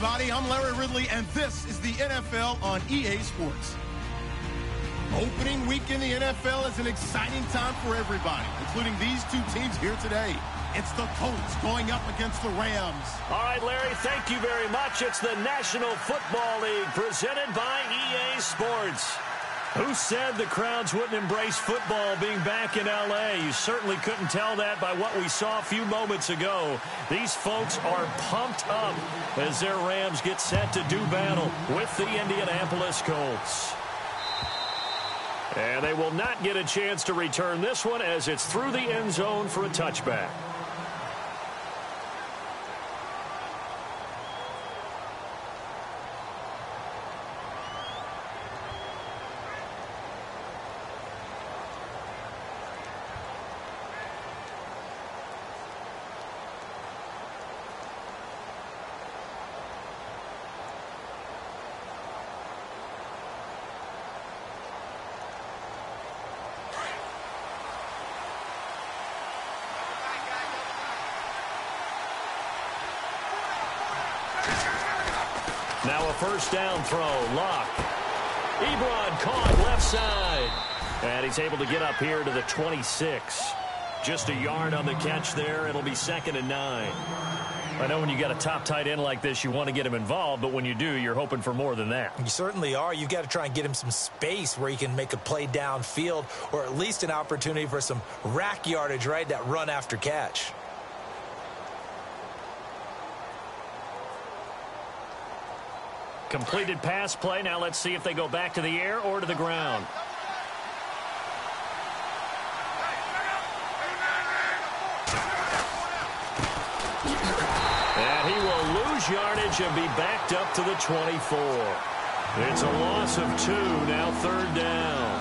everybody. I'm Larry Ridley, and this is the NFL on EA Sports. Opening week in the NFL is an exciting time for everybody, including these two teams here today. It's the Colts going up against the Rams. All right, Larry, thank you very much. It's the National Football League presented by EA Sports. Who said the crowds wouldn't embrace football being back in L.A.? You certainly couldn't tell that by what we saw a few moments ago. These folks are pumped up as their Rams get set to do battle with the Indianapolis Colts. And they will not get a chance to return this one as it's through the end zone for a touchback. Now a first down throw. Luck. Ebron caught left side. And he's able to get up here to the 26. Just a yard on the catch there. It'll be 2nd and 9. I know when you got a top tight end like this, you want to get him involved, but when you do, you're hoping for more than that. You certainly are. You've got to try and get him some space where he can make a play downfield, or at least an opportunity for some rack yardage, right? That run after catch. Completed pass play. Now let's see if they go back to the air or to the ground. And he will lose yardage and be backed up to the 24. It's a loss of 2, now 3rd down.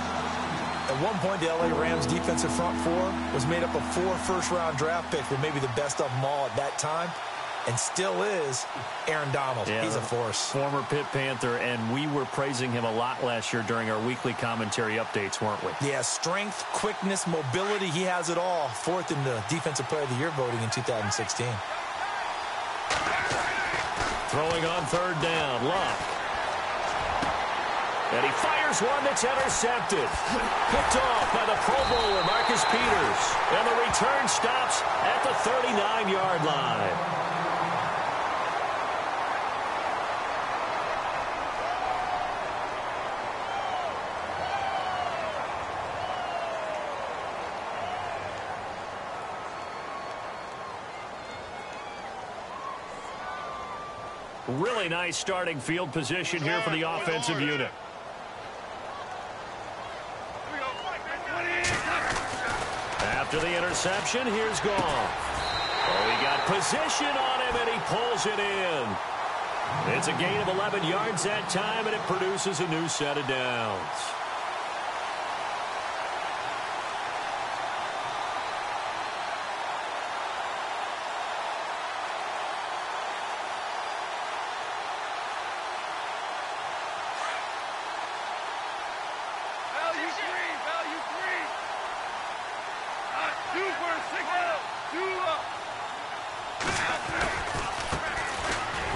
At one point, the L.A. Rams defensive front four was made up of 4 first-round draft picks, but maybe the best of them all at that time. And still is Aaron Donald. Yeah, he's a force. Former Pitt Panther, and we were praising him a lot last year during our weekly commentary updates, weren't we? Yeah, strength, quickness, mobility, he has it all. 4th in the Defensive Player of the Year voting in 2016. Throwing on 3rd down, Luck. And he fires one that's intercepted. Picked off by the Pro Bowler, Marcus Peters. And the return stops at the 39-yard line. Really nice starting field position here for the offensive unit. After the interception, here's Goff. Oh, he got position on him, and he pulls it in. It's a gain of 11 yards that time, and it produces a new set of downs.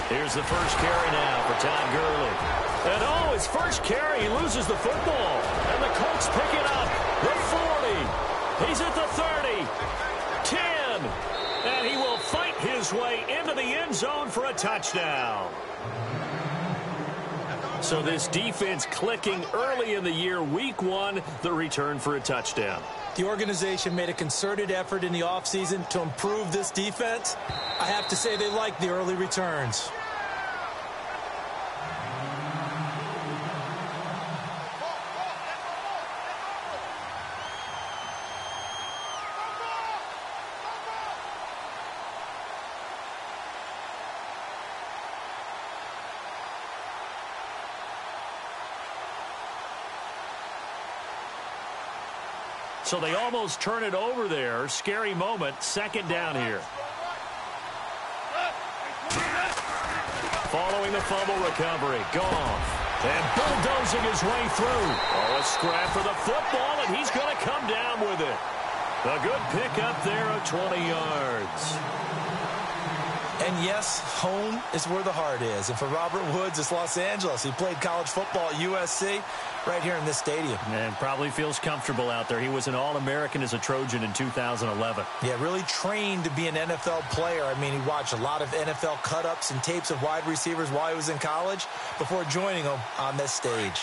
Here's the first carry now for Todd Gurley. And oh, his first carry, he loses the football. And the Colts pick it up. The 40. He's at the 30. 10. And he will fight his way into the end zone for a touchdown. So this defense clicking early in the year, week 1, the return for a touchdown. The organization made a concerted effort in the offseason to improve this defense. I have to say they like the early returns. So they almost turn it over there. Scary moment. 2nd down here. Following the fumble recovery. Goff. And bulldozing his way through. Oh, a scrap for the football, and he's going to come down with it. A good pickup there of 20 yards. And yes, home is where the heart is. And for Robert Woods, it's Los Angeles. He played college football at USC right here in this stadium. And probably feels comfortable out there. He was an All-American as a Trojan in 2011. Yeah, really trained to be an NFL player. I mean, he watched a lot of NFL cut-ups and tapes of wide receivers while he was in college before joining them on this stage.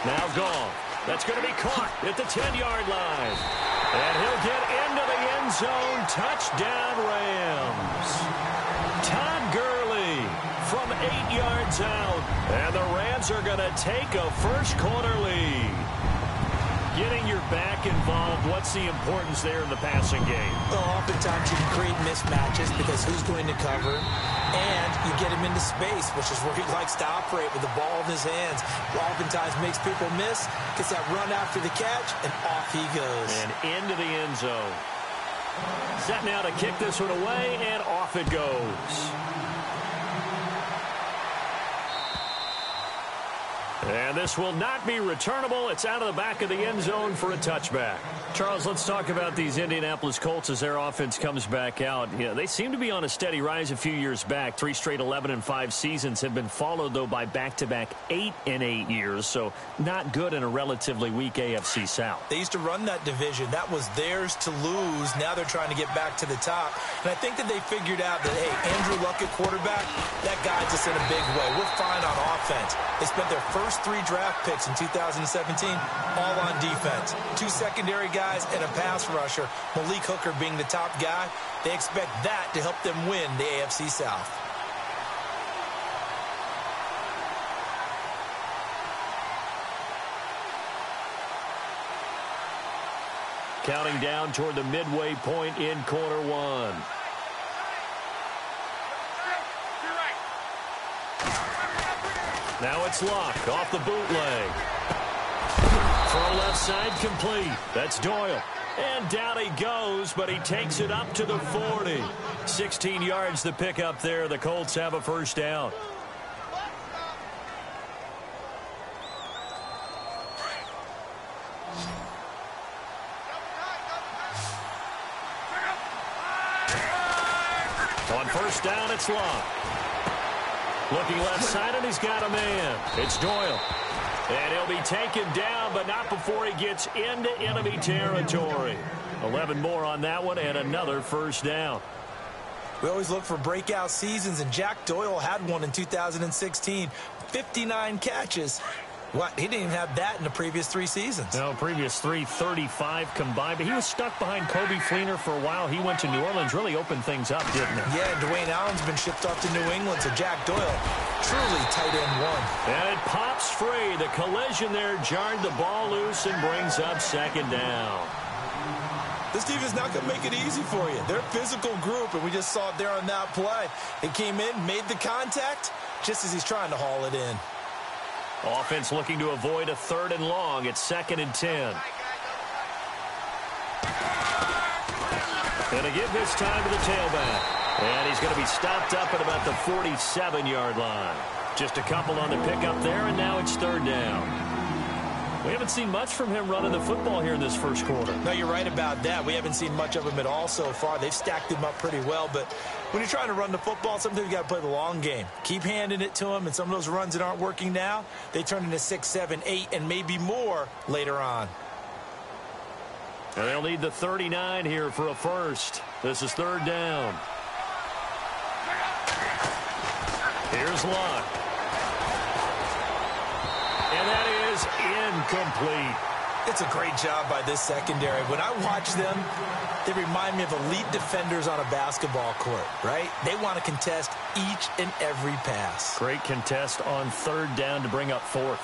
Now gone. That's going to be caught at the 10-yard line. And he'll get into the end zone. Touchdown, Rams. Todd Gurley from 8 yards out. And the Rams are going to take a first-quarter lead. Getting your back involved, what's the importance there in the passing game? Well, oftentimes you can create mismatches because who's going to cover, and you get him into space, which is where he likes to operate with the ball in his hands. Oftentimes makes people miss, gets that run after the catch, and off he goes. And into the end zone. Set now to kick this one away, and off it goes. And this will not be returnable. It's out of the back of the end zone for a touchback. Charles, let's talk about these Indianapolis Colts as their offense comes back out. Yeah, they seem to be on a steady rise a few years back. 3 straight 11-5 seasons have been followed, though, by back-to-back 8-8 years. So not good in a relatively weak AFC South. They used to run that division. That was theirs to lose. Now they're trying to get back to the top. And I think that they figured out that, hey, Andrew Luck at quarterback, that guides us in a big way. We're fine on offense. They spent their first 3 draft picks in 2017 all on defense. 2 secondary guys and a pass rusher, Malik Hooker being the top guy. They expect that to help them win the AFC South. Counting down toward the midway point in quarter one. Now it's Locke off the bootleg. Throw left side complete. That's Doyle. And down he goes, but he takes it up to the 40. 16 yards the pickup there. The Colts have a first down. On first down, it's Locke. Looking left side, and he's got a man. It's Doyle. And he'll be taken down, but not before he gets into enemy territory. 11 more on that one, and another first down. We always look for breakout seasons, and Jack Doyle had one in 2016. 59 catches. What? He didn't even have that in the previous 3 seasons. No, previous 3, 35 combined. But he was stuck behind Kobe Fleener for a while. He went to New Orleans, really opened things up, didn't he? Yeah, and Dwayne Allen's been shipped off to New England, so Jack Doyle, truly tight end 1. And it pops free. The collision there jarred the ball loose and brings up second down. This team is not going to make it easy for you. They're a physical group, and we just saw it there on that play. It came in, made the contact, just as he's trying to haul it in. Offense looking to avoid a 3rd and long. It's 2nd and 10. And a give this time to the tailback. And he's going to be stopped up at about the 47-yard line. Just a couple on the pickup there, and now it's 3rd down. We haven't seen much from him running the football here in this first quarter. No, you're right about that. We haven't seen much of him at all so far. They've stacked him up pretty well, but when you're trying to run the football, sometimes you got to play the long game. Keep handing it to him, and some of those runs that aren't working now, they turn into 6, 7, 8, and maybe more later on. And they'll need the 39 here for a first. This is 3rd down. Here's Locke. And that is incomplete. It's a great job by this secondary. When I watch them, they remind me of elite defenders on a basketball court, right? They want to contest each and every pass. Great contest on 3rd down to bring up 4th.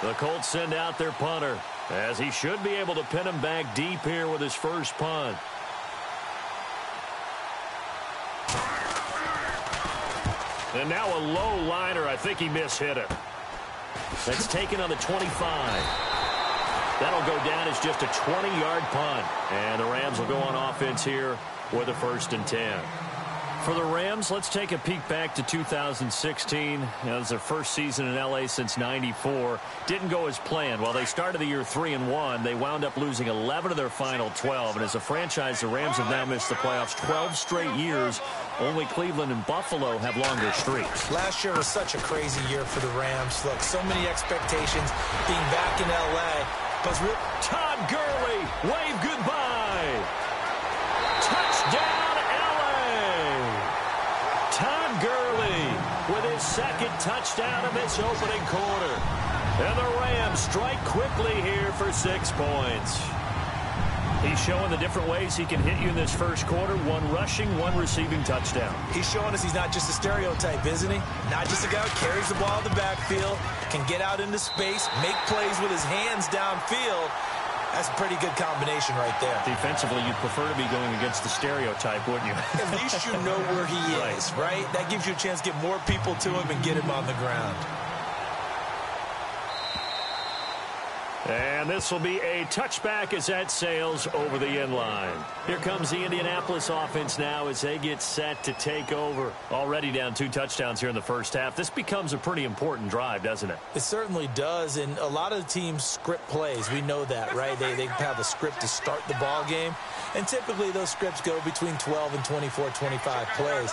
The Colts send out their punter, as he should be able to pin him back deep here with his first punt. And now a low liner. I think he mishit it. That's taken on the 25. That'll go down as just a 20-yard punt. And the Rams will go on offense here with a 1st and 10. For the Rams, let's take a peek back to 2016. It was their first season in L.A. since '94. Didn't go as planned. While they started the year 3-1, they wound up losing 11 of their final 12. And as a franchise, the Rams have now missed the playoffs 12 straight years. Only Cleveland and Buffalo have longer streaks. Last year was such a crazy year for the Rams. Look, so many expectations being back in L.A. But Todd Gurley, wave goodbye. Touchdown. Todd Gurley with his second touchdown of this opening quarter. And the Rams strike quickly here for 6 points. He's showing the different ways he can hit you in this first quarter. One rushing, one receiving touchdown. He's showing us he's not just a stereotype, isn't he? Not just a guy who carries the ball in the backfield, can get out into space, make plays with his hands downfield. That's a pretty good combination right there. Defensively, you'd prefer to be going against the stereotype, wouldn't you? At least you know where he is, right? That gives you a chance to get more people to him and get him on the ground. And this will be a touchback as that sails over the end line. Here comes the Indianapolis offense now as they get set to take over. Already down 2 touchdowns here in the first half. This becomes a pretty important drive, doesn't it? It certainly does, and a lot of the teams script plays. We know that, right? They have a script to start the ball game, and typically those scripts go between 12 and 24, 25 plays.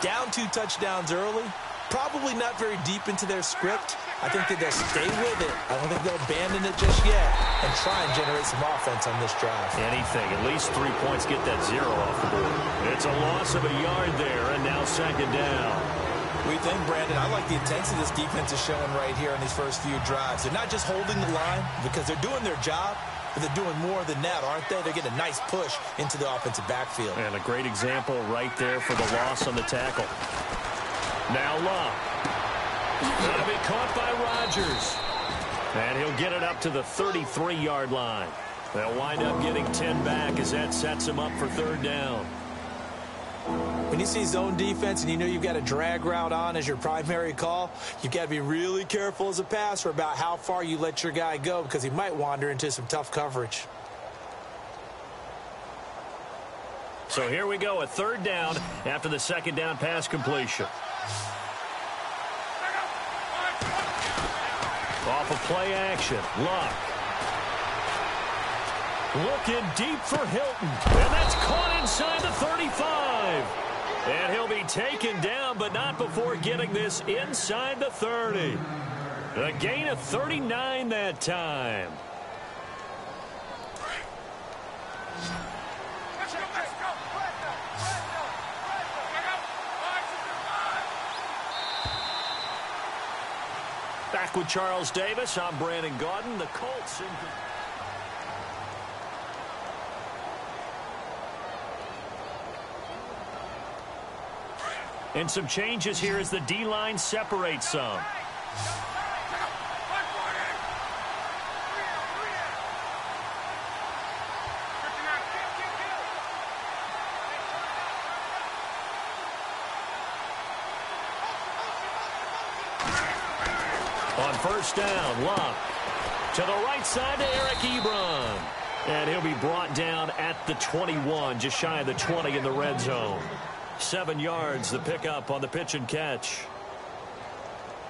Down 2 touchdowns early, probably not very deep into their script. I think that they'll stay with it. I don't think they'll abandon it just yet and try and generate some offense on this drive. Anything. At least 3 points. Get that 0 off the board. It's a loss of a yard there, and now second down. What do you think, Brandon? I like the intensity this defense is showing right here on these first few drives. They're not just holding the line because they're doing their job, but they're doing more than that, aren't they? They're getting a nice push into the offensive backfield. And a great example right there for the loss on the tackle. Now Love. Going to be caught by Rodgers. And he'll get it up to the 33-yard line. They'll wind up getting 10 back as that sets him up for third down. When you see zone defense and you know you've got a drag route on as your primary call, you've got to be really careful as a passer about how far you let your guy go because he might wander into some tough coverage. So here we go, a third down after the second down pass completion. Off of play action, Luck. Looking deep for Hilton. And that's caught inside the 35. And he'll be taken down, but not before getting this inside the 30. A gain of 39 that time. Back with Charles Davis, I'm Brandon Gaudin. The Colts and some changes here as the D-line separates some. On first down, Love to the right side to Eric Ebron. And he'll be brought down at the 21, just shy of the 20 in the red zone. 7 yards, the pickup on the pitch and catch.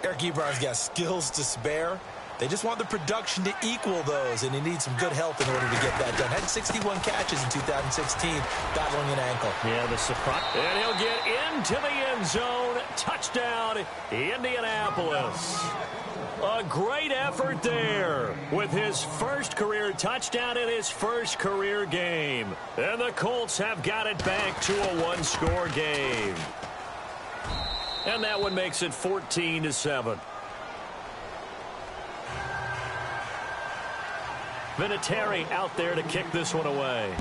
Eric Ebron's got skills to spare. They just want the production to equal those, and he needs some good help in order to get that done. Had 61 catches in 2016, battling an ankle. Yeah, the surprise. And he'll get into the end zone. Touchdown, Indianapolis. A great effort there with his first career touchdown in his first career game. And the Colts have got it back to a one-score game. And that one makes it 14-7. Vinatieri out there to kick this one away.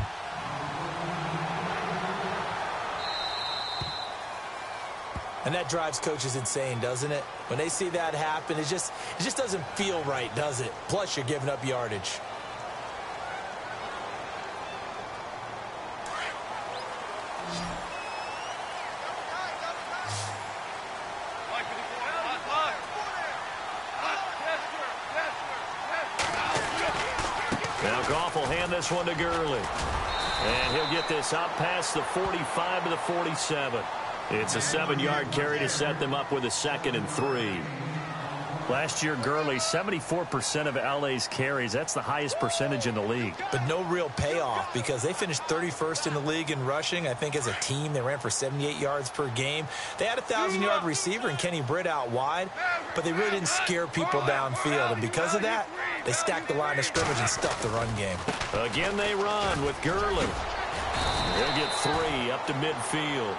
And that drives coaches insane, doesn't it? When they see that happen, it just doesn't feel right, does it? Plus, you're giving up yardage. Now Goff will hand this one to Gurley. And he'll get this out past the 45 to the 47. It's a 7-yard carry to set them up with a 2nd and 3. Last year, Gurley, 74% of LA's carries. That's the highest percentage in the league. But no real payoff because they finished 31st in the league in rushing. I think as a team, they ran for 78 yards per game. They had a 1,000-yard receiver in Kenny Britt out wide, but they really didn't scare people downfield. And because of that, they stacked the line of scrimmage and stuffed the run game. Again, they run with Gurley. They'll get 3 up to midfield.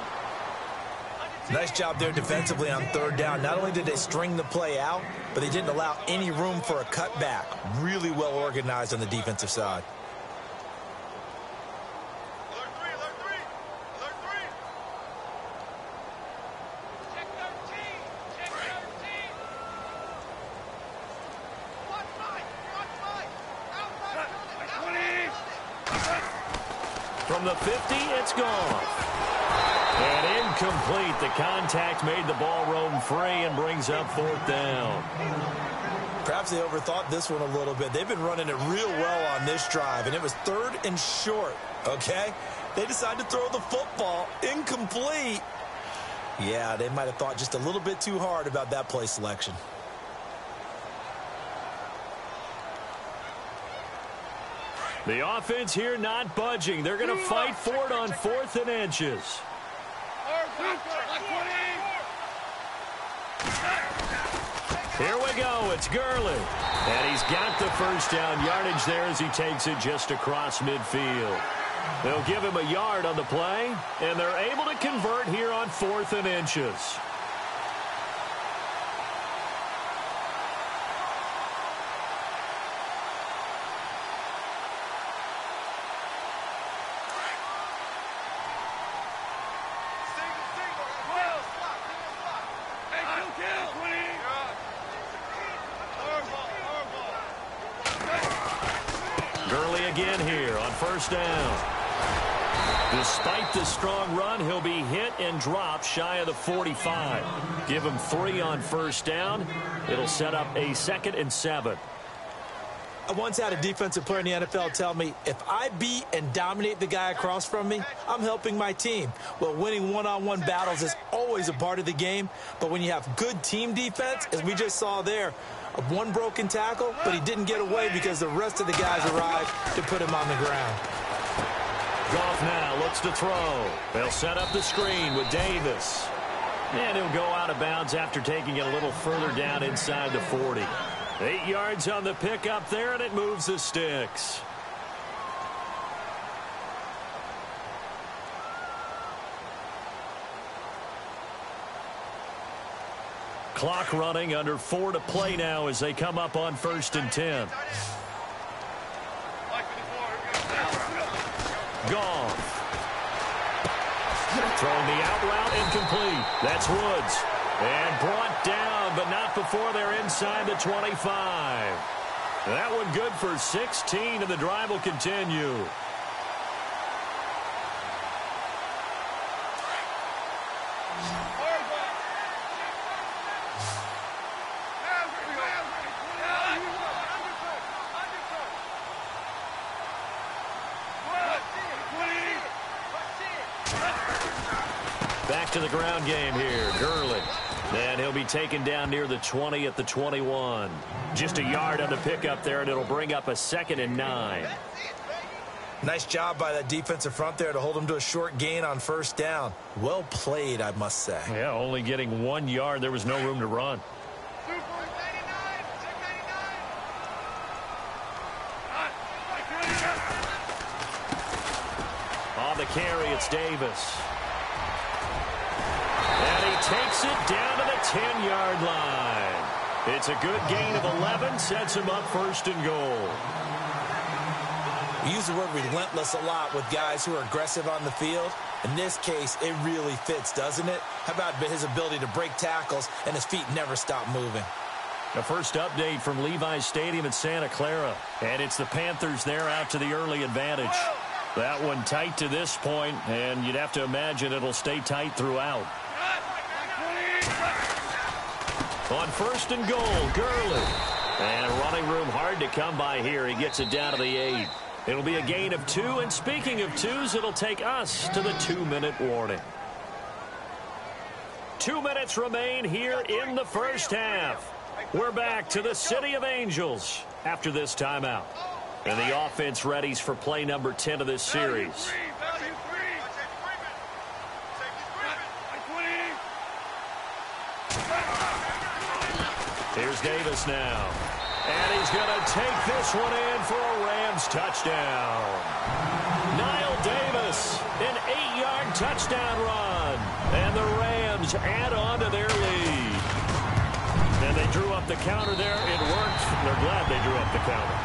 Nice job there defensively on 3rd down. Not only did they string the play out, but they didn't allow any room for a cutback. Really well organized on the defensive side. From the 50, it's gone. And incomplete. The contact made the ball roam free and brings up 4th down. Perhaps they overthought this one a little bit. They've been running it real well on this drive, and it was 3rd and short, okay? They decided to throw the football. Incomplete. Yeah, they might have thought just a little bit too hard about that play selection. The offense here not budging. They're going to fight for it on 4th and inches. Here we go. It's Gurley. And he's got the 1st down yardage there as he takes it just across midfield. They'll give him a yard on the play, and they're able to convert here on 4th and inches. Again here on 1st down. Despite the strong run, he'll be hit and dropped shy of the 45. Give him 3 on 1st down. It'll set up a 2nd and 7. I once had a defensive player in the NFL tell me, if I beat and dominate the guy across from me, I'm helping my team. Well, winning one-on-one battles is always a part of the game, but when you have good team defense, as we just saw there, one broken tackle, but he didn't get away because the rest of the guys arrived to put him on the ground. Goff now looks to throw. They'll set up the screen with Davis. And he'll go out of bounds after taking it a little further down inside the 40. 8 yards on the pickup there, and it moves the sticks. Clock running, under 4 to play now as they come up on 1st and 10. Goff. Throwing the out route, incomplete. That's Woods. And brought down, but not before they're inside the 25. That one good for 16, and the drive will continue. Back to the ground game here. Gurley. And he'll be taken down near the 20 at the 21. Just a yard on the pickup there, and it'll bring up a 2nd and 9. Nice job by that defensive front there to hold him to a short gain on 1st down. Well played, I must say. Yeah, only getting 1 yard. There was no room to run. On the carry, it's Davis. And he takes it down to the 10-yard line. It's a good gain of 11, sets him up 1st and goal. We use the word relentless a lot with guys who are aggressive on the field. In this case, it really fits, doesn't it? How about his ability to break tackles and his feet never stop moving? The first update from Levi's Stadium in Santa Clara. And it's the Panthers there out to the early advantage. That one tight to this point, and you'd have to imagine it'll stay tight throughout. On 1st and goal, Gurley. And running room hard to come by here. He gets it down to the 8. It'll be a gain of 2, and speaking of 2s, it'll take us to the 2-minute warning. 2 minutes remain here in the first half. We're back to the City of Angels after this timeout. And the offense readies for play number 10 of this series. Here's Davis now. And he's going to take this one in for a Rams touchdown. Niall Davis, an 8-yard touchdown run. And the Rams add on to their lead. And they drew up the counter there. It worked. They're glad they drew up the counter.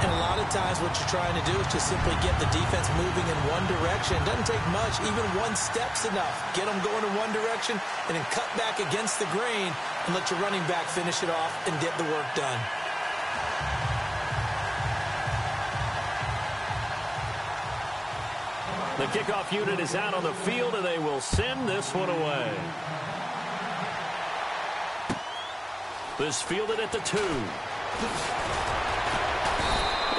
And a lot of times what you're trying to do is just simply get the defense moving in one direction. It doesn't take much. Even one step's enough. Get them going in one direction and then cut back against the grain and let your running back finish it off and get the work done. The kickoff unit is out on the field, and they will send this one away. This fielded at the 2.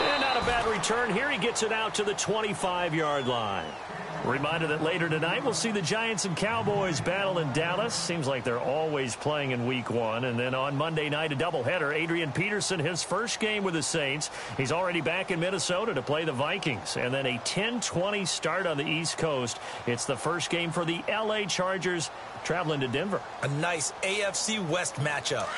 And not a bad return here. He gets it out to the 25-yard line. Reminder that later tonight we'll see the Giants and Cowboys battle in Dallas. Seems like they're always playing in week 1. And then on Monday night, a doubleheader. Adrian Peterson, his first game with the Saints. He's already back in Minnesota to play the Vikings. And then a 10-20 start on the East Coast. It's the first game for the L.A. Chargers traveling to Denver. A nice AFC West matchup.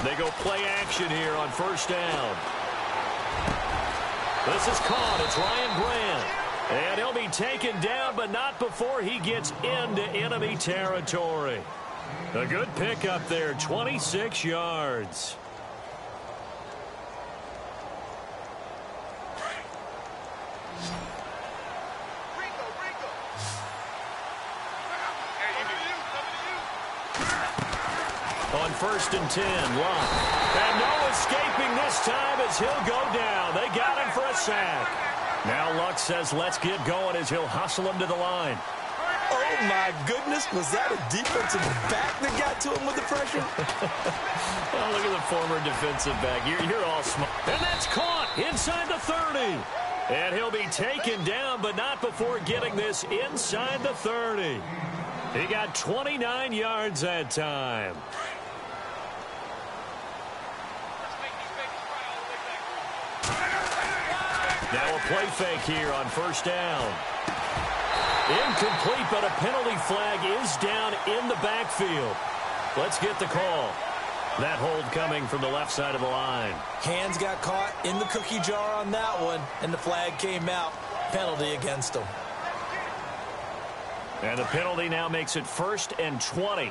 They go play action here on first down. This is caught. It's Ryan Grant. And he'll be taken down, but not before he gets into enemy territory. A good pickup there, 26 yards. On 1st and 10, Luck. And no escaping this time as he'll go down. They got him for a sack. Now Luck says let's get going as he'll hustle him to the line. Oh, my goodness. Was that a defensive back that got to him with the pressure? Oh, look at the former defensive back. You're all smart. And that's caught inside the 30. And he'll be taken down, but not before getting this inside the 30. He got 29 yards that time. Now a play fake here on first down. Incomplete, but a penalty flag is down in the backfield. Let's get the call. That hold coming from the left side of the line. Hands got caught in the cookie jar on that one, and the flag came out. Penalty against him. And the penalty now makes it 1st and 20.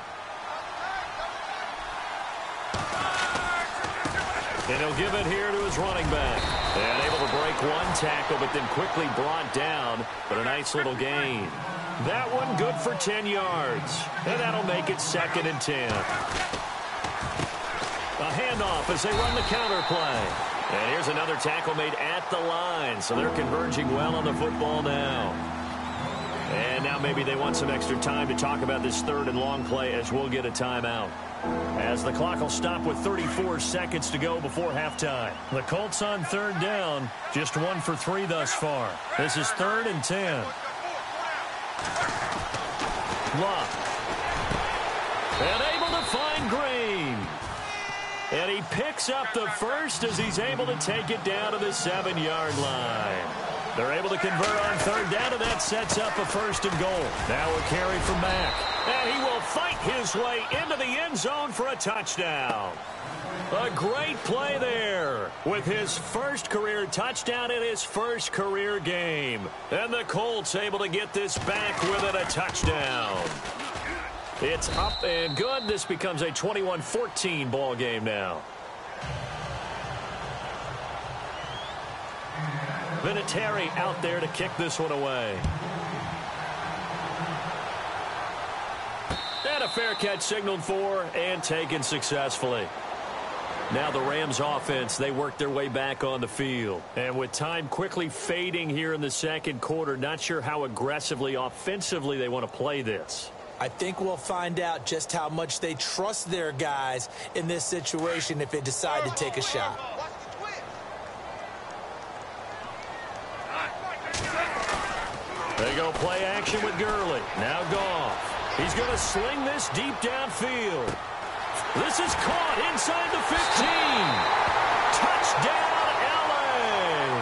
And he'll give it here to his running back. And able to break one tackle, but then quickly brought down. But a nice little gain. That one good for 10 yards. And that'll make it 2nd and 10. A handoff as they run the counter play. And here's another tackle made at the line. So they're converging well on the football now. And now maybe they want some extra time to talk about this 3rd and long play as we'll get a timeout. As the clock will stop with 34 seconds to go before halftime. The Colts on 3rd down, just 1 for 3 thus far. This is 3rd and 10. Luck. And able to find Green. And he picks up the first as he's able to take it down to the 7-yard line. They're able to convert on 3rd down, and that sets up a 1st and goal. Now a carry from Mack. And he will fight his way into the end zone for a touchdown. A great play there with his first career touchdown in his first career game. And the Colts able to get this back with it, a touchdown. It's up and good. This becomes a 21-14 ball game now. Vinatieri out there to kick this one away. And a fair catch signaled for and taken successfully. Now the Rams offense, they work their way back on the field. And with time quickly fading here in the second quarter, not sure how aggressively, offensively they want to play this. I think we'll find out just how much they trust their guys in this situation if they decide to take a shot. They go play action with Gurley. Now Goff. He's going to sling this deep downfield. This is caught inside the 15. Touchdown, L.A.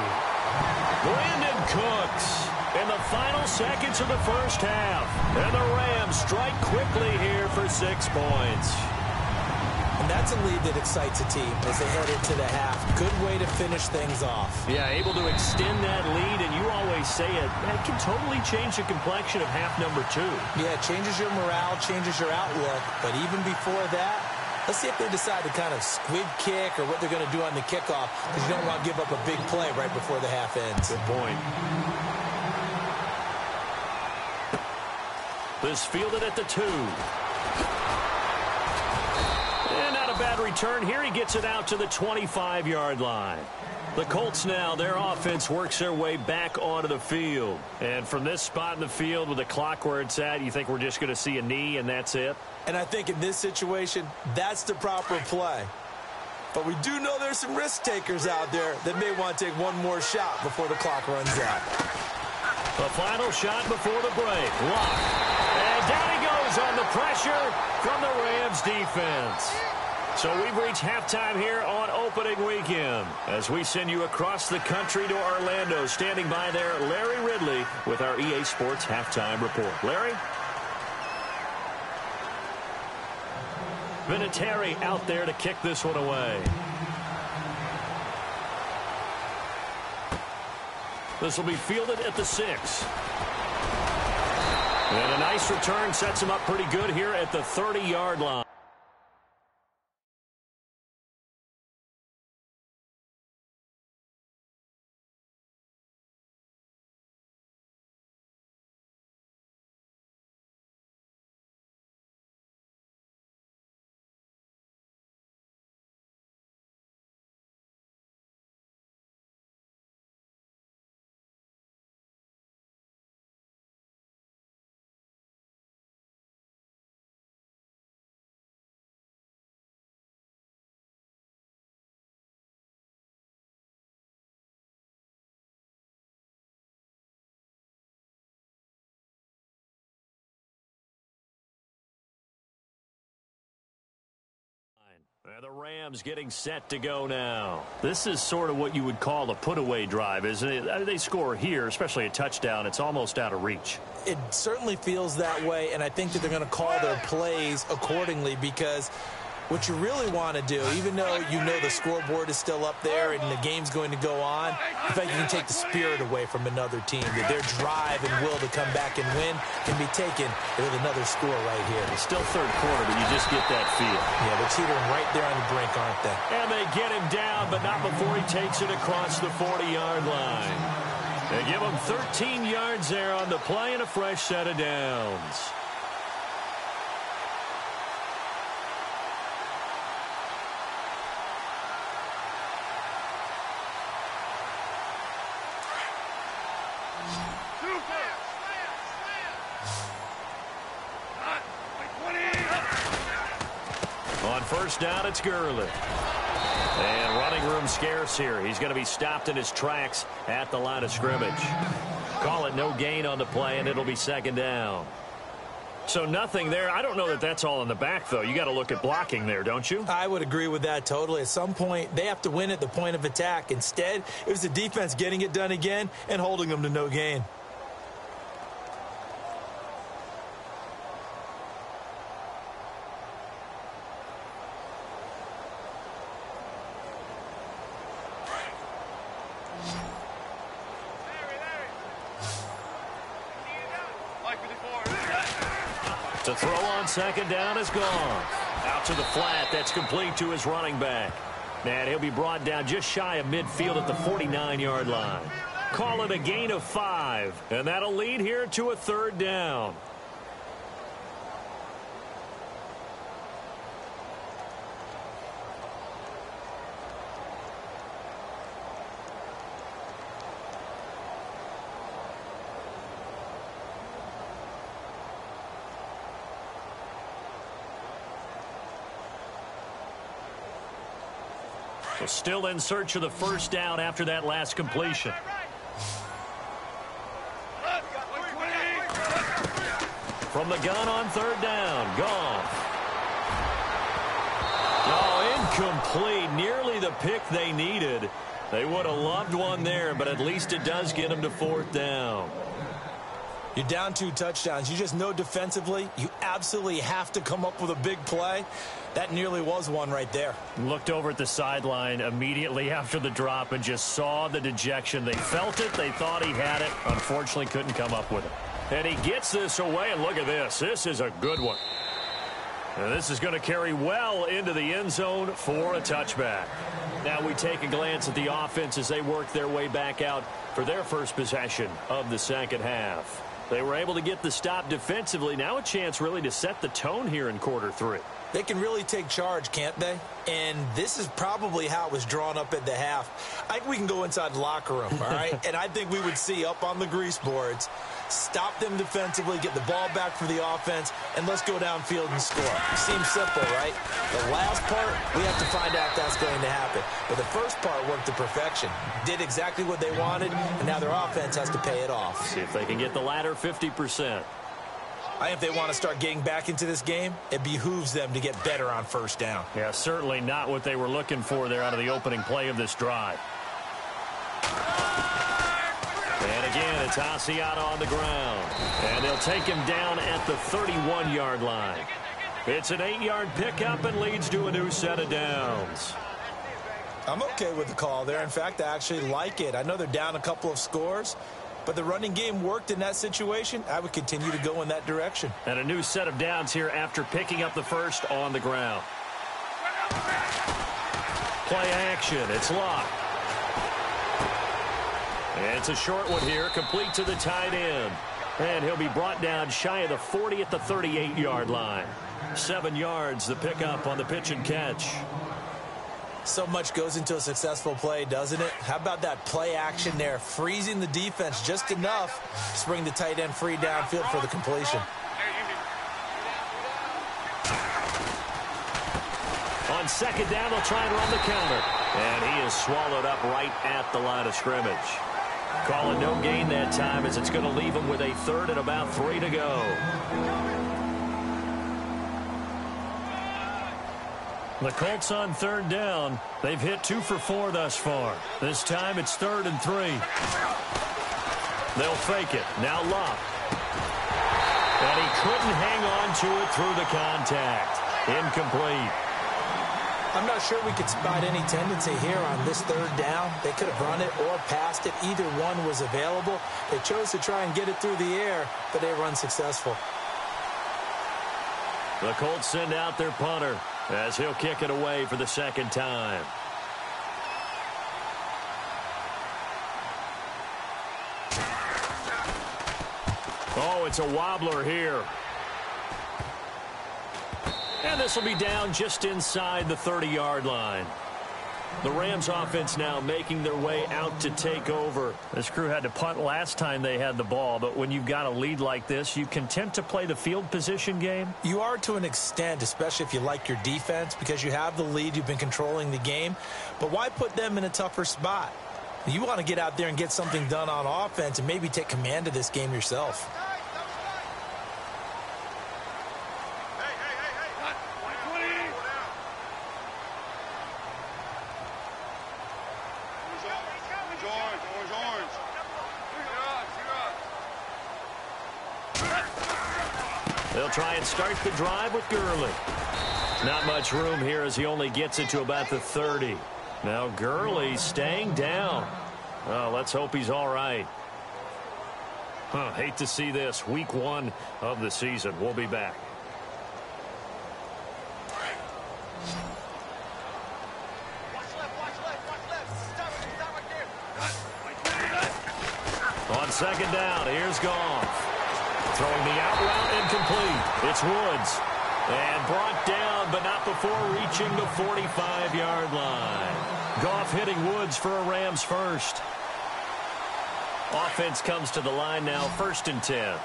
Brandon Cooks in the final seconds of the first half. And the Rams strike quickly here for 6 points. And that's a lead that excites a team as they head into the half. Good way to finish things off. Yeah, able to extend that lead, and you always say it can totally change the complexion of half number 2. Yeah, it changes your morale, changes your outlook. But even before that, let's see if they decide to kind of squib kick or what they're going to do on the kickoff, because you don't want to give up a big play right before the half ends. Good point. This fielded at the 2. And not a bad return here. He gets it out to the 25-yard line. The Colts now, their offense works their way back onto the field. And from this spot in the field with the clock where it's at, you think we're just going to see a knee and that's it? And I think in this situation, that's the proper play. But we do know there's some risk takers out there that may want to take one more shot before the clock runs out. The final shot before the break. Lock. And down he goes on the pressure from the Rams defense. So we've reached halftime here on opening weekend as we send you across the country to Orlando. Standing by there, Larry Ridley with our EA Sports halftime report. Larry? Vinatieri out there to kick this one away. This will be fielded at the 6. And a nice return sets him up pretty good here at the 30-yard line. And the Rams getting set to go now. This is sort of what you would call a put-away drive, isn't it? They score here, especially a touchdown. It's almost out of reach. It certainly feels that way, and I think that they're going to call their plays accordingly because what you really want to do, even though you know the scoreboard is still up there and the game's going to go on, I think you can take the spirit away from another team. That their drive and will to come back and win can be taken with another score right here. It's still third quarter, but you just get that feel. Yeah, they're teetering right there on the brink, aren't they? And they get him down, but not before he takes it across the 40-yard line. They give him 13 yards there on the play and a fresh set of downs. On first down, it's Gurley. And running room scarce here. He's going to be stopped in his tracks at the line of scrimmage. Call it no gain on the play, and it'll be second down. So nothing there. I don't know that that's all in the back, though. You got to look at blocking there, don't you? I would agree with that totally. At some point, they have to win at the point of attack. Instead, it was the defense getting it done again and holding them to no gain. To throw on second down is gone. Out to the flat. That's complete to his running back. And he'll be brought down just shy of midfield at the 49-yard line. Call it a gain of 5. And that'll lead here to a third down. So still in search of the first down after that last completion. From the gun on third down, Goff. Oh, incomplete. Nearly the pick they needed. They would have loved one there, but at least it does get them to fourth down. You're down 2 touchdowns. You just know defensively you absolutely have to come up with a big play. That nearly was one right there. Looked over at the sideline immediately after the drop and just saw the dejection. They felt it. They thought he had it. Unfortunately, couldn't come up with it. And he gets this away, and look at this. This is a good one. And this is going to carry well into the end zone for a touchback. Now we take a glance at the offense as they work their way back out for their first possession of the second half. They were able to get the stop defensively. Now a chance really to set the tone here in quarter 3. They can really take charge, can't they? And this is probably how it was drawn up at the half. I think we can go inside the locker room, all right? And I think we would see up on the grease boards, stop them defensively, get the ball back for the offense, and let's go downfield and score. Seems simple, right? The last part, we have to find out if that's going to happen. But the first part worked to perfection. Did exactly what they wanted, and now their offense has to pay it off. See if they can get the latter 50%. I think if they want to start getting back into this game, it behooves them to get better on first down. Yeah, certainly not what they were looking for there out of the opening play of this drive. And again, it's Asiata on the ground. And they'll take him down at the 31-yard line. It's an 8-yard pickup and leads to a new set of downs. I'm okay with the call there. In fact, I actually like it. I know they're down a couple of scores, but the running game worked in that situation. I would continue to go in that direction. And a new set of downs here after picking up the first on the ground. Play action. It's locked. It's a short one here, complete to the tight end. And he'll be brought down shy of the 40 at the 38-yard line. 7 yards, the pickup on the pitch and catch. So much goes into a successful play, doesn't it? How about that play action there, freezing the defense just enough to bring the tight end free downfield for the completion. On second down, they'll try and run the counter. And he is swallowed up right at the line of scrimmage. Calling no gain that time as it's going to leave him with a third and about 3 to go. The Colts on third down. They've hit 2 for 4 thus far. This time it's 3rd and 3. They'll fake it. Now Locke. And he couldn't hang on to it through the contact. Incomplete. I'm not sure we could spot any tendency here on this third down. They could have run it or passed it. Either one was available. They chose to try and get it through the air, but they were unsuccessful. The Colts send out their punter as he'll kick it away for the second time. Oh, it's a wobbler here. And this will be down just inside the 30-yard line. The Rams offense now making their way out to take over. This crew had to punt last time they had the ball, but when you've got a lead like this, you content to play the field position game? You are to an extent, especially if you like your defense, because you have the lead, you've been controlling the game. But why put them in a tougher spot? You want to get out there and get something done on offense and maybe take command of this game yourself. They'll try and start the drive with Gurley. Not much room here as he only gets it to about the 30. Now Gurley staying down. Well, let's hope he's all right. Hate to see this. Week 1 of the season. We'll be back. On second down, here's Goff. Throwing the out route incomplete. It's Woods. And brought down, but not before reaching the 45-yard line. Goff hitting Woods for a Rams first. Offense comes to the line now, 1st and 10.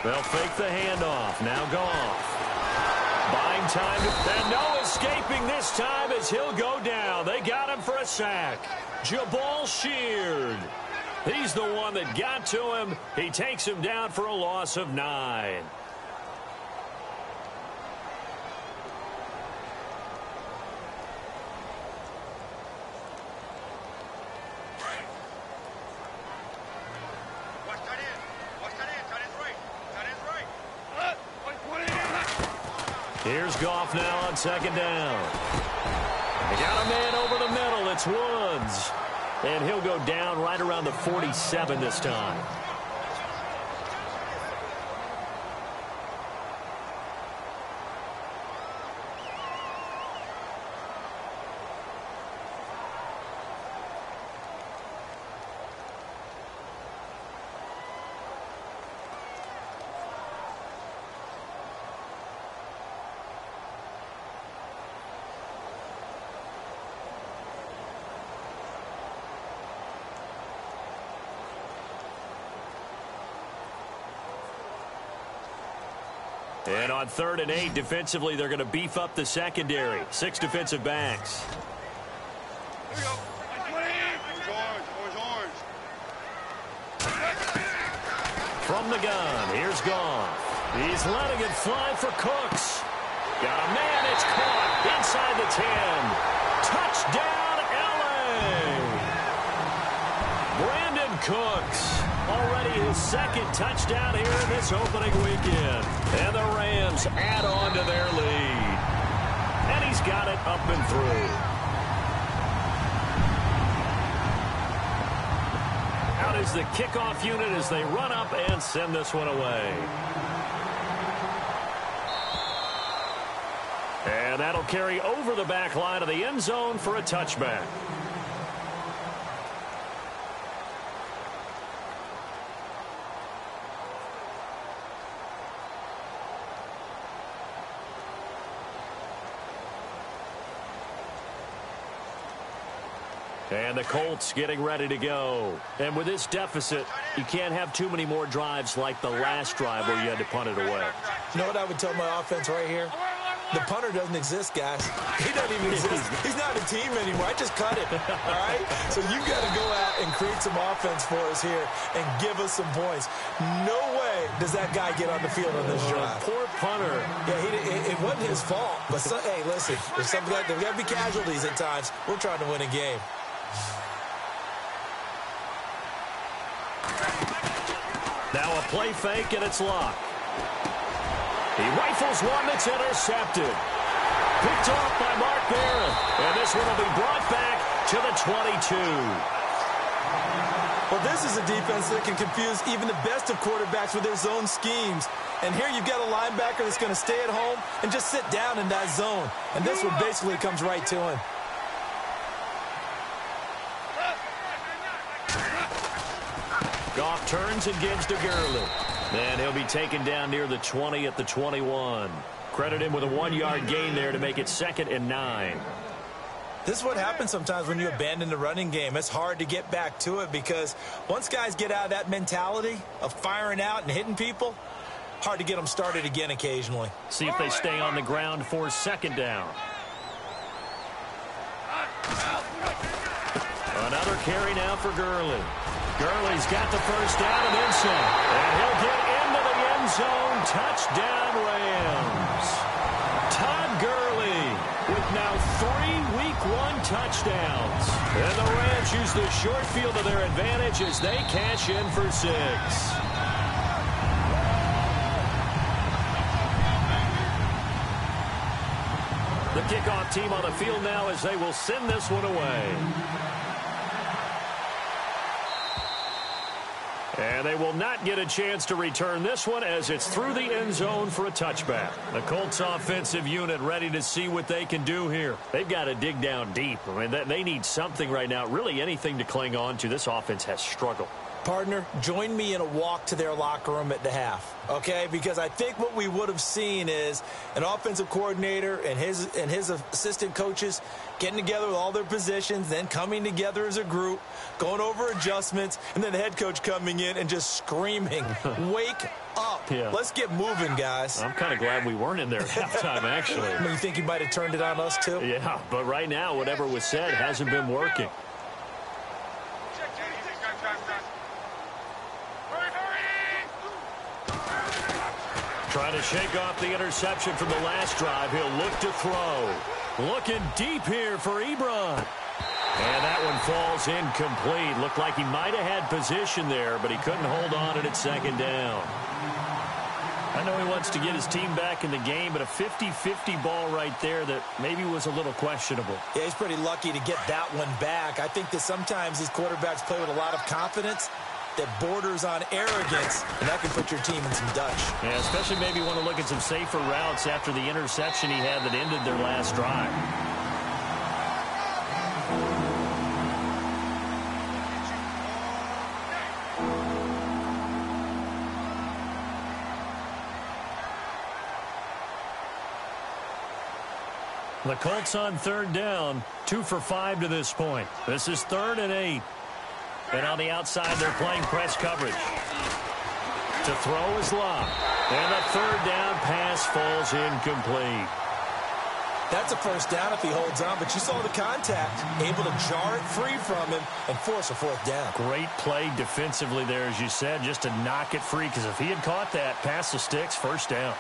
They'll fake the handoff. Now Goff. Buying time. And no escaping this time as he'll go down. They got him for a sack. Jabal Sheard. He's the one that got to him. He takes him down for a loss of 9. Here's Goff now on second down. They got a man over the middle. It's Woods. And he'll go down right around the 47 this time. And on 3rd and 8, defensively, they're going to beef up the secondary. 6 defensive backs. Here we go. Orange. From the gun, here's Goff. He's letting it fly for Cooks. Got a man, it's caught inside the 10. Touchdown, L.A. Brandon Cooks. Already his 2nd touchdown here in this opening weekend. And the Rams add on to their lead. And he's got it up and through. Out is the kickoff unit as they run up and send this one away. And that'll carry over the back line of the end zone for a touchback. And the Colts getting ready to go. And with this deficit, you can't have too many more drives like the last drive where you had to punt it away. You know what I would tell my offense right here? The punter doesn't exist, guys. He doesn't even exist. He's not a team anymore. I just cut it, all right? So you've got to go out and create some offense for us here and give us some points. No way does that guy get on the field on this drive. Poor punter. Yeah, it wasn't his fault. But, hey, listen, there's got to be casualties at times. We're trying to win a game. Now a play fake, and it's locked. He rifles one that's intercepted. Picked off by Mark Barron. And this one will be brought back to the 22. Well, this is a defense that can confuse even the best of quarterbacks with their zone schemes. And here you've got a linebacker that's going to stay at home and just sit down in that zone. And this one basically comes right to him. Goff turns and gives to Gurley. And he'll be taken down near the 20 at the 21. Credit him with a 1-yard gain there to make it 2nd and 9. This is what happens sometimes when you abandon the running game. It's hard to get back to it because once guys get out of that mentality of firing out and hitting people, hard to get them started again occasionally. See if they stay on the ground for 2nd down. Another carry now for Gurley. Gurley's got the first down and then some. And he'll get into the end zone. Touchdown, Rams. Todd Gurley with now 3 Week 1 touchdowns. And the Rams use the short field to their advantage as they cash in for 6. The kickoff team on the field now as they will send this one away. And they will not get a chance to return this one as it's through the end zone for a touchback. The Colts offensive unit ready to see what they can do here. They've got to dig down deep. I mean, they need something right now, really anything to cling on to. This offense has struggled. Partner, join me in a walk to their locker room at the half, okay? Because I think what we would have seen is an offensive coordinator and his assistant coaches getting together with all their positions, then coming together as a group, going over adjustments, and then the head coach coming in and just screaming, wake up. Yeah. Let's get moving, guys. I'm kind of glad we weren't in there at halftime, actually. I mean, you think he might have turned it on us, too? Yeah, but right now, whatever was said hasn't been working. Trying to shake off the interception from the last drive. He'll look to throw. Looking deep here for Ebron. And that one falls incomplete. Looked like he might have had position there, but he couldn't hold on at second down. I know he wants to get his team back in the game, but a 50-50 ball right there that maybe was a little questionable. Yeah, he's pretty lucky to get that one back. I think that sometimes these quarterbacks play with a lot of confidence that borders on arrogance, and that can put your team in some Dutch. Yeah, especially maybe want to look at some safer routes after the interception he had that ended their last drive. The Colts on third down, 2 for 5 to this point. This is 3rd and 8. And on the outside, they're playing press coverage. To throw is Love. And the third down pass falls incomplete. That's a first down if he holds on, but you saw the contact, able to jar it free from him and force a 4th down. Great play defensively there, as you said, just to knock it free, because if he had caught that, past the sticks, first down.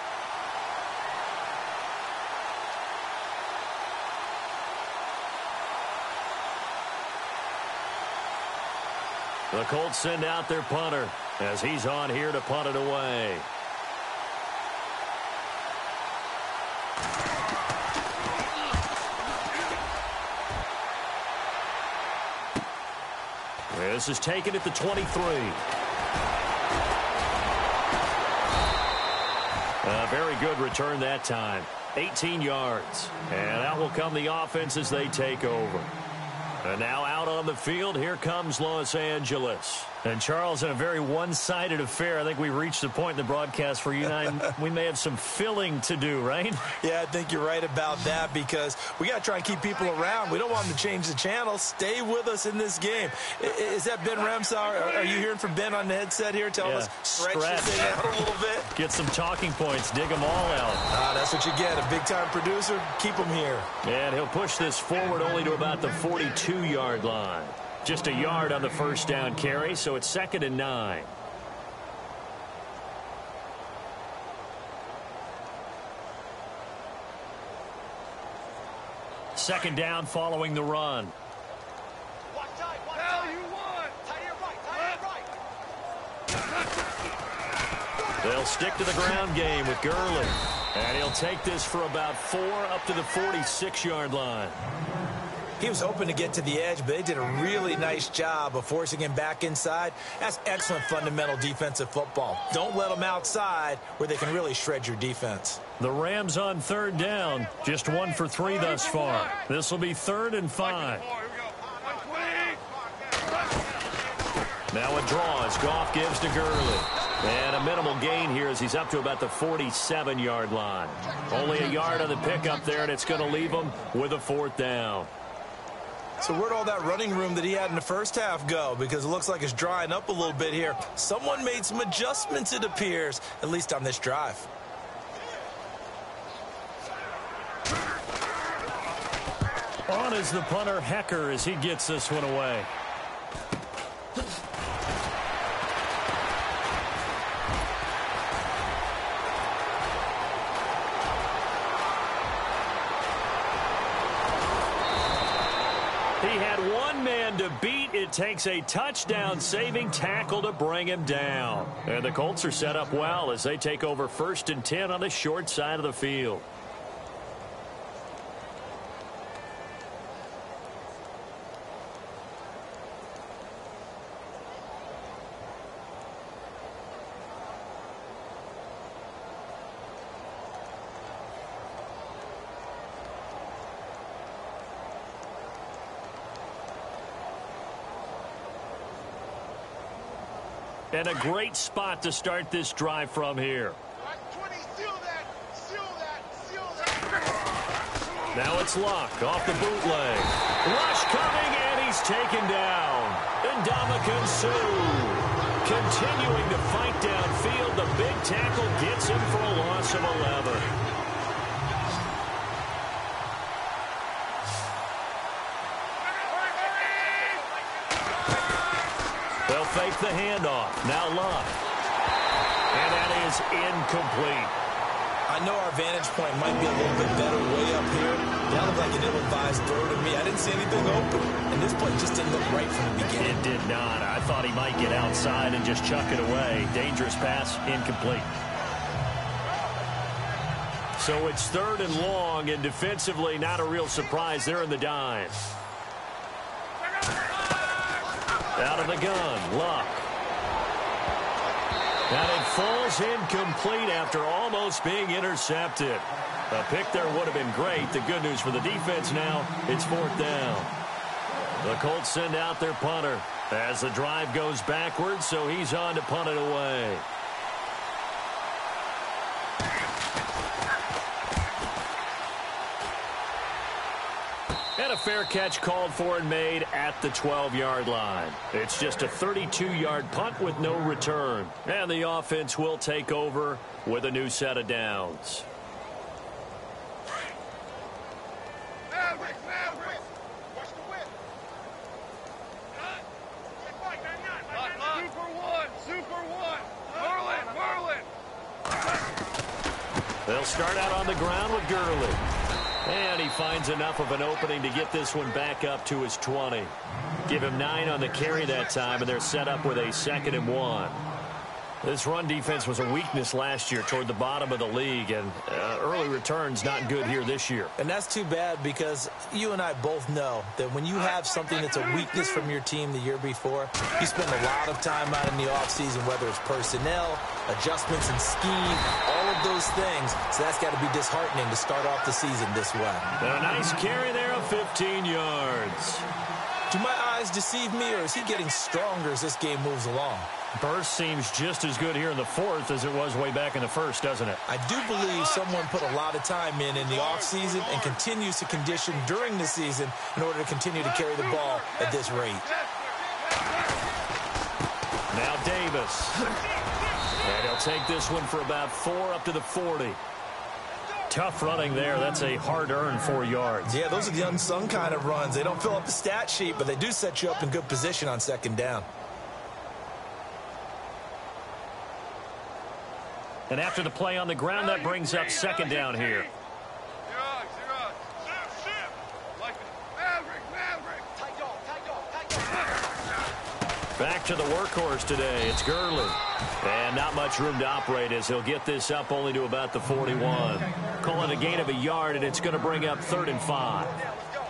The Colts send out their punter as he's on here to punt it away. This is taken at the 23. A very good return that time. 18 yards. And out will come the offense as they take over. And now out on the field, here comes Los Angeles. And, Charles, in a very one-sided affair, I think we reached the point in the broadcast where you and I, we may have some filling to do, right? Yeah, I think you're right about that, because we got to try and keep people around. We don't want them to change the channel. Stay with us in this game. Is that Ben Ramsauer? Are you hearing from Ben on the headset here telling us stretch this thing out a little bit? Get some talking points. Dig them all out. That's what you get. A big-time producer. Keep them here. And he'll push this forward only to about the 42-yard line. Just a yard on the first down carry, so it's 2nd and 9. Second down following the run. They'll stick to the ground game with Gurley. And he'll take this for about 4 up to the 46-yard line. He was hoping to get to the edge, but they did a really nice job of forcing him back inside. That's excellent fundamental defensive football. Don't let them outside where they can really shred your defense. The Rams on third down, just 1 for 3 thus far. This will be 3rd and 5. Now a draw as Goff gives to Gurley. And a minimal gain here as he's up to about the 47-yard line. Only a yard on the pickup there, and it's going to leave him with a 4th down. So where'd all that running room that he had in the first half go? Because it looks like it's drying up a little bit here. Someone made some adjustments, it appears, at least on this drive. On is the punter, Hecker, as he gets this one away. He had one man to beat. It takes a touchdown-saving tackle to bring him down. And the Colts are set up well as they take over 1st and 10 on the short side of the field. And a great spot to start this drive from here. Now it's Luck off the bootleg. Rush coming, and he's taken down. Ndamukong Suh continuing to fight downfield. The big tackle gets him for a loss of 11. They'll fake the handoff. Now Luck. And that is incomplete. I know our vantage point might be a little bit better way up here. That looked like an ill-advised throw to me. I didn't see anything open, and this play just didn't look right from the beginning. It did not. I thought he might get outside and just chuck it away. Dangerous pass, incomplete. So it's 3rd and long, and defensively not a real surprise. They're in the dime. Out of the gun, Luck. And it falls incomplete after almost being intercepted. A pick there would have been great. The good news for the defense now, it's 4th down. The Colts send out their punter as the drive goes backwards, so he's on to punt it away. And a fair catch called for and made at the 12-yard line. It's just a 32-yard punt with no return. And the offense will take over with a new set of downs. They'll start out on the ground with Gurley. And he finds enough of an opening to get this one back up to his 20. Give him 9 on the carry that time, and they're set up with a 2nd and 1. This run defense was a weakness last year toward the bottom of the league, and early returns not good here this year. And that's too bad because you and I both know that when you have something that's a weakness from your team the year before, you spend a lot of time out in the offseason, whether it's personnel, adjustments in scheme, all of those things. So that's got to be disheartening to start off the season this way. And a nice carry there of 15 yards. Do my eyes deceive me, or is he getting stronger as this game moves along? Burst seems just as good here in the 4th as it was way back in the 1st, doesn't it? I do believe someone put a lot of time in the offseason and continues to condition during the season in order to continue to carry the ball at this rate. Now Davis. And he'll take this one for about 4 up to the 40. Tough running there. That's a hard-earned 4 yards. Yeah, those are the unsung kind of runs. They don't fill up the stat sheet, but they do set you up in good position on 2nd down. And after the play on the ground, that brings up 2nd down here. Back to the workhorse today. It's Gurley. And not much room to operate as he'll get this up only to about the 41. Call it a gain of a yard, and it's going to bring up 3rd and 5.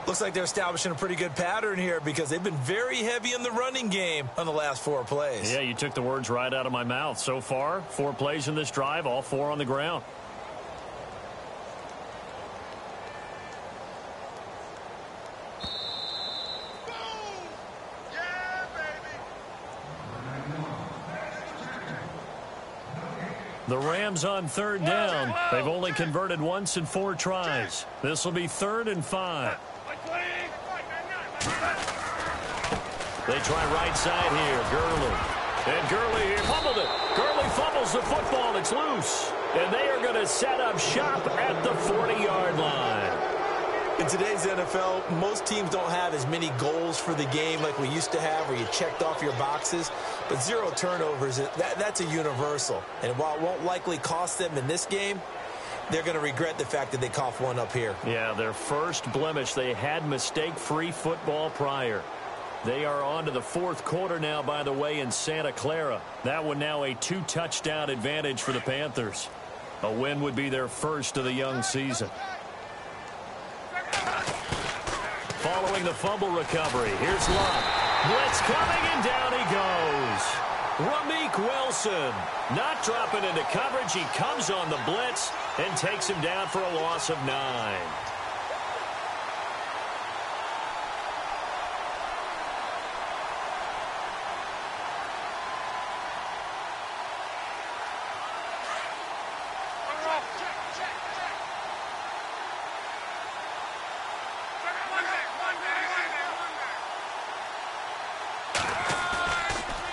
Looks like they're establishing a pretty good pattern here because they've been very heavy in the running game on the last 4 plays. Yeah, you took the words right out of my mouth. So far, 4 plays in this drive, all 4 on the ground. The Rams on 3rd down. They've only converted once in 4 tries. This will be 3rd and 5. They try right side here. Gurley. And Gurley here fumbled it. Gurley fumbles the football. It's loose. And they are going to set up shop at the 40-yard line. In today's NFL, most teams don't have as many goals for the game like we used to have where you checked off your boxes. But 0 turnovers, that's a universal. And while it won't likely cost them in this game, they're going to regret the fact that they coughed one up here. Yeah, their first blemish. They had mistake-free football prior. They are on to the 4th quarter now, by the way, in Santa Clara. That one now a 2-touchdown advantage for the Panthers. A win would be their first of the young season. Following the fumble recovery, here's Luck. Blitz coming, and down he goes. Ramik Wilson not dropping into coverage. He comes on the blitz and takes him down for a loss of 9.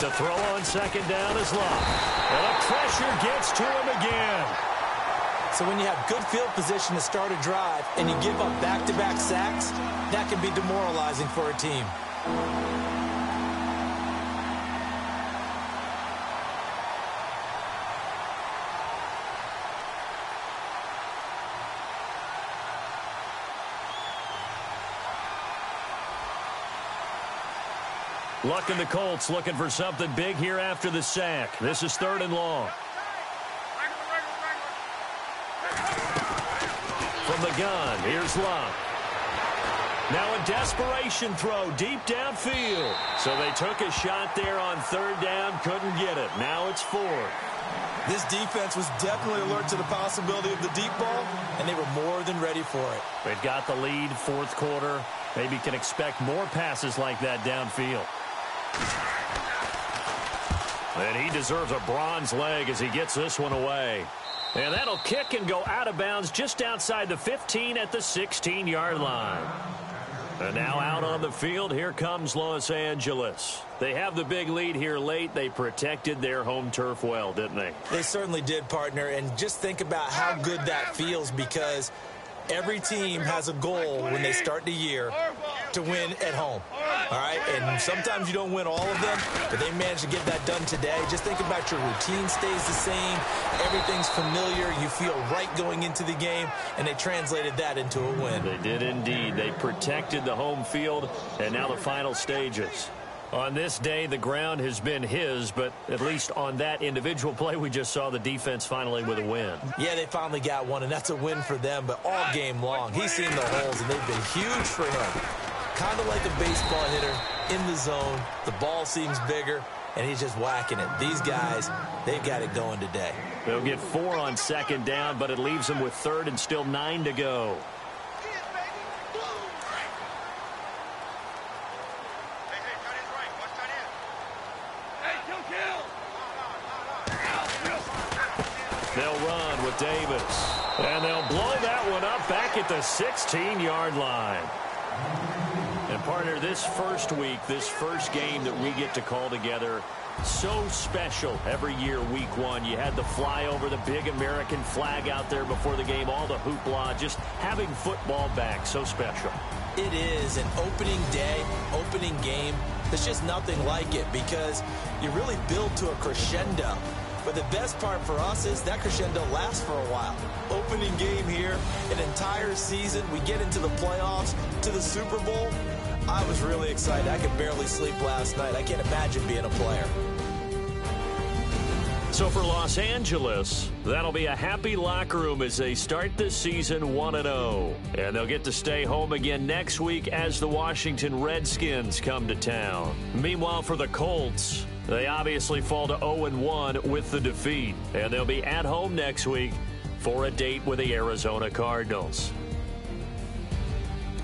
To throw on second down is Love. And the pressure gets to him again. So when you have good field position to start a drive and you give up back-to-back sacks, that can be demoralizing for a team. Luck and the Colts looking for something big here after the sack. This is 3rd and long. From the gun, here's Love. Now a desperation throw deep downfield. So they took a shot there on 3rd down, couldn't get it. Now it's 4th. This defense was definitely alert to the possibility of the deep ball, and they were more than ready for it. They've got the lead, 4th quarter. Maybe can expect more passes like that downfield. And he deserves a bronze leg as he gets this one away. And that'll kick and go out of bounds just outside the 15 at the 16-yard line. And now out on the field, here comes Los Angeles. They have the big lead here late. They protected their home turf well, didn't they? They certainly did, partner. And just think about how good that feels, because every team has a goal when they start the year to win at home. All right, and sometimes you don't win all of them, but they managed to get that done today. Just think about your routine stays the same. Everything's familiar. You feel right going into the game, and they translated that into a win. They did indeed. They protected the home field, and now the final stages. On this day, the ground has been his, but at least on that individual play, we just saw the defense finally with a win. Yeah, they finally got one, and that's a win for them, but all game long, he's seen the holes, and they've been huge for him. Kind of like a baseball hitter in the zone. The ball seems bigger, and he's just whacking it. These guys, they've got it going today. They'll get 4 on 2nd down, but it leaves them with 3rd and still 9 to go. They'll run with Davis. And they'll blow that one up back at the 16-yard line. And, partner, this first week, this first game that we get to call together, so special every year, week 1. You had the flyover, the big American flag out there before the game, all the hoopla, just having football back, so special. It is an opening day, opening game. There's just nothing like it because you really build to a crescendo. But the best part for us is that crescendo lasts for a while. Opening game here, an entire season. We get into the playoffs, to the Super Bowl. I was really excited. I could barely sleep last night. I can't imagine being a player. So for Los Angeles, that'll be a happy locker room as they start the season 1-0. And they'll get to stay home again next week as the Washington Redskins come to town. Meanwhile, for the Colts, they obviously fall to 0-1 with the defeat. And they'll be at home next week for a date with the Arizona Cardinals.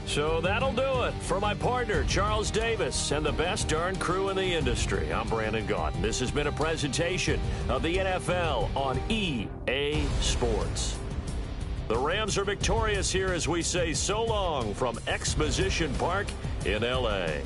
So that'll do it. For my partner, Charles Davis, and the best darn crew in the industry, I'm Brandon Gaudin. This has been a presentation of the NFL on EA Sports. The Rams are victorious here as we say so long from Exposition Park in L.A.